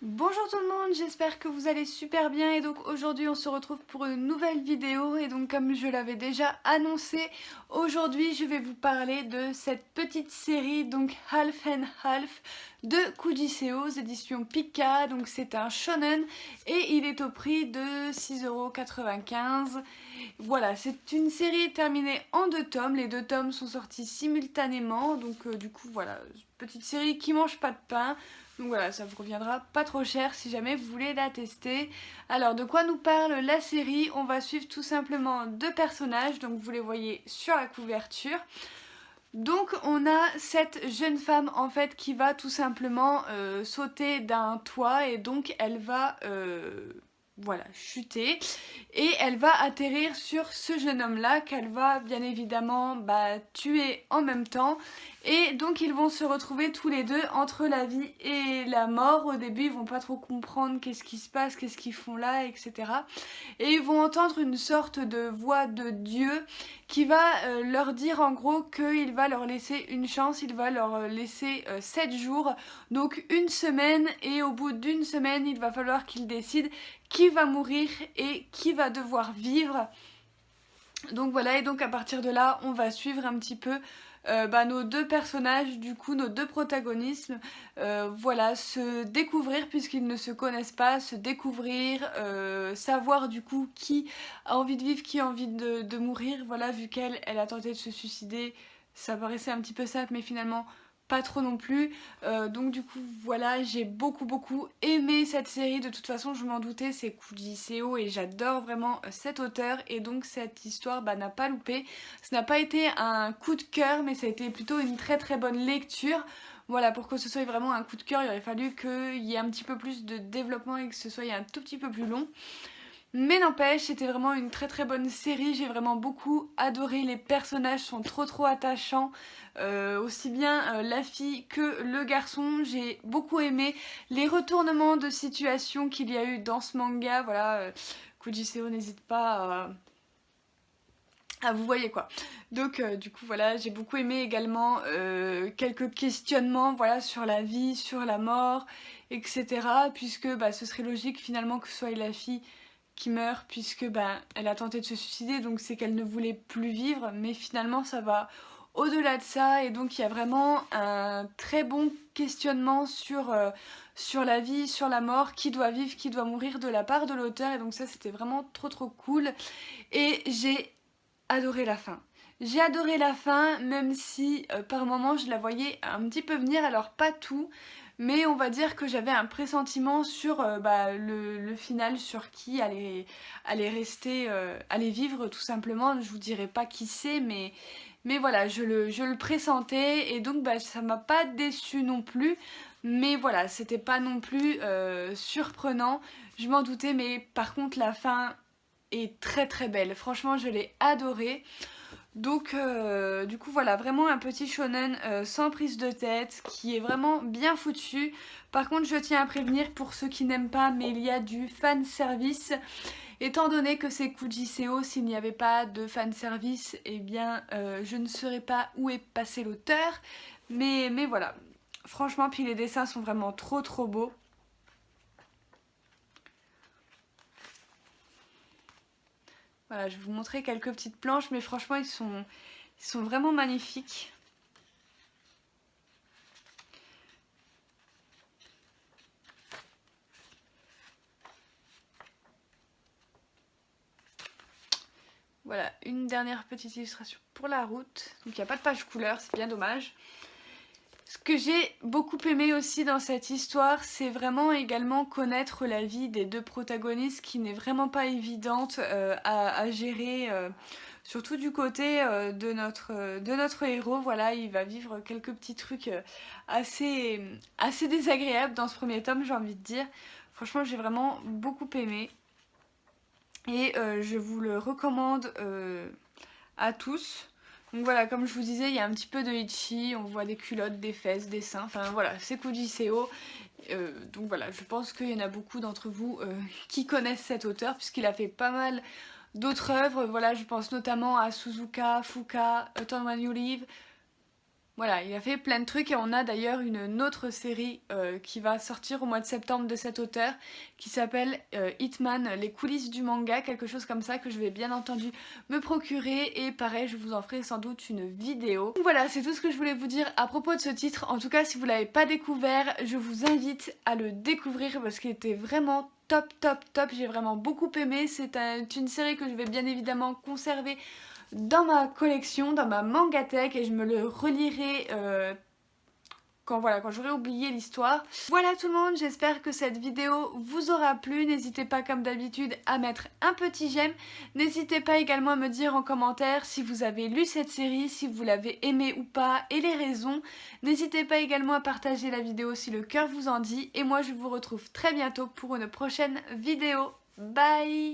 Bonjour tout le monde, j'espère que vous allez super bien et donc aujourd'hui on se retrouve pour une nouvelle vidéo et donc comme je l'avais déjà annoncé, aujourd'hui je vais vous parler de cette petite série donc Half and Half de Kujiseo aux éditions Pika. Donc c'est un shonen et il est au prix de 6,95 €. Voilà, c'est une série terminée en 2 tomes, les 2 tomes sont sortis simultanément donc du coup voilà, petite série qui mange pas de pain. Donc voilà, ça vous reviendra pas trop cher si jamais vous voulez la tester. Alors, de quoi nous parle la série? On va suivre tout simplement 2 personnages, donc vous les voyez sur la couverture. Donc on a cette jeune femme en fait qui va tout simplement sauter d'un toit et donc elle va voilà, chuter et elle va atterrir sur ce jeune homme là qu'elle va bien évidemment tuer en même temps et donc ils vont se retrouver tous les deux entre la vie et la mort. Au début ils vont pas trop comprendre qu'est-ce qui se passe, qu'est-ce qu'ils font là, etc. Et ils vont entendre une sorte de voix de Dieu qui va leur dire en gros qu'il va leur laisser une chance, il va leur laisser 7 jours, donc une semaine, et au bout d'une semaine il va falloir qu'ils décident qui va mourir et qui va devoir vivre. Donc voilà, et donc à partir de là on va suivre un petit peu nos 2 personnages, du coup nos 2 protagonistes, voilà, se découvrir puisqu'ils ne se connaissent pas, se découvrir, savoir du coup qui a envie de vivre, qui a envie de mourir. Voilà, vu qu'elle a tenté de se suicider, ça paraissait un petit peu simple mais finalement pas trop non plus. Donc du coup voilà, j'ai beaucoup aimé cette série. De toute façon je m'en doutais, c'est Kujiseo et j'adore vraiment cet auteur et donc cette histoire n'a pas loupé. Ce n'a pas été un coup de cœur mais ça a été plutôt une très bonne lecture. Voilà, pour que ce soit vraiment un coup de cœur il aurait fallu qu'il y ait un petit peu plus de développement et que ce soit un tout petit peu plus long. Mais n'empêche, c'était vraiment une très bonne série, j'ai vraiment beaucoup adoré, les personnages sont trop attachants, aussi bien la fille que le garçon. J'ai beaucoup aimé les retournements de situation qu'il y a eu dans ce manga. Voilà, Kujiseo n'hésite pas à vous voyez quoi. Donc du coup voilà, j'ai beaucoup aimé également quelques questionnements, voilà, sur la vie, sur la mort, etc. Puisque ce serait logique finalement que ce soit la fille qui meurt puisque elle a tenté de se suicider, donc c'est qu'elle ne voulait plus vivre, mais finalement ça va au-delà de ça et donc il y a vraiment un très bon questionnement sur la vie, sur la mort, qui doit vivre, qui doit mourir de la part de l'auteur, et donc ça c'était vraiment trop cool et j'ai adoré la fin. J'ai adoré la fin, même si par moments je la voyais un petit peu venir, alors pas tout, mais on va dire que j'avais un pressentiment sur le final, sur qui allait rester, allait vivre tout simplement. Je vous dirai pas qui c'est, mais voilà, je le pressentais et donc ça m'a pas déçue non plus. Mais voilà, c'était pas non plus surprenant, je m'en doutais, mais par contre la fin est très belle. Franchement, je l'ai adorée. Donc du coup voilà, vraiment un petit shonen sans prise de tête, qui est vraiment bien foutu. Par contre je tiens à prévenir pour ceux qui n'aiment pas, mais il y a du fan service. Étant donné que c'est Kujiseo, s'il n'y avait pas de fan service, eh bien je ne saurais pas où est passé l'auteur. Mais voilà, franchement, puis les dessins sont vraiment trop beaux. Voilà, je vais vous montrer quelques petites planches, mais franchement ils sont vraiment magnifiques. Voilà, une dernière petite illustration pour la route. Donc il n'y a pas de page couleur, c'est bien dommage. Ce que j'ai beaucoup aimé aussi dans cette histoire, c'est vraiment également connaître la vie des 2 protagonistes, qui n'est vraiment pas évidente à gérer, surtout du côté de notre héros. Voilà, il va vivre quelques petits trucs assez désagréables dans ce premier tome, j'ai envie de dire. Franchement, j'ai vraiment beaucoup aimé. Et je vous le recommande à tous. Donc voilà, comme je vous disais, il y a un petit peu de Ichi, on voit des culottes, des fesses, des seins, enfin voilà, c'est Kujiseo. Donc voilà, je pense qu'il y en a beaucoup d'entre vous qui connaissent cet auteur, puisqu'il a fait pas mal d'autres œuvres. Voilà, je pense notamment à Suzuka, Fuka, A Town When You Leave. Voilà, il a fait plein de trucs et on a d'ailleurs une autre série qui va sortir au mois de septembre de cet auteur qui s'appelle Hitman, les coulisses du manga, quelque chose comme ça que je vais bien entendu me procurer et pareil je vous en ferai sans doute une vidéo. Donc voilà, c'est tout ce que je voulais vous dire à propos de ce titre. En tout cas si vous l'avez pas découvert, je vous invite à le découvrir parce qu'il était vraiment top top top, j'ai vraiment beaucoup aimé. C'est une série que je vais bien évidemment conserver dans ma collection, dans ma mangatech et je me le relirai quand j'aurai oublié l'histoire. Voilà tout le monde, j'espère que cette vidéo vous aura plu. N'hésitez pas comme d'habitude à mettre un petit j'aime. N'hésitez pas également à me dire en commentaire si vous avez lu cette série, si vous l'avez aimée ou pas et les raisons. N'hésitez pas également à partager la vidéo si le cœur vous en dit. Et moi je vous retrouve très bientôt pour une prochaine vidéo. Bye!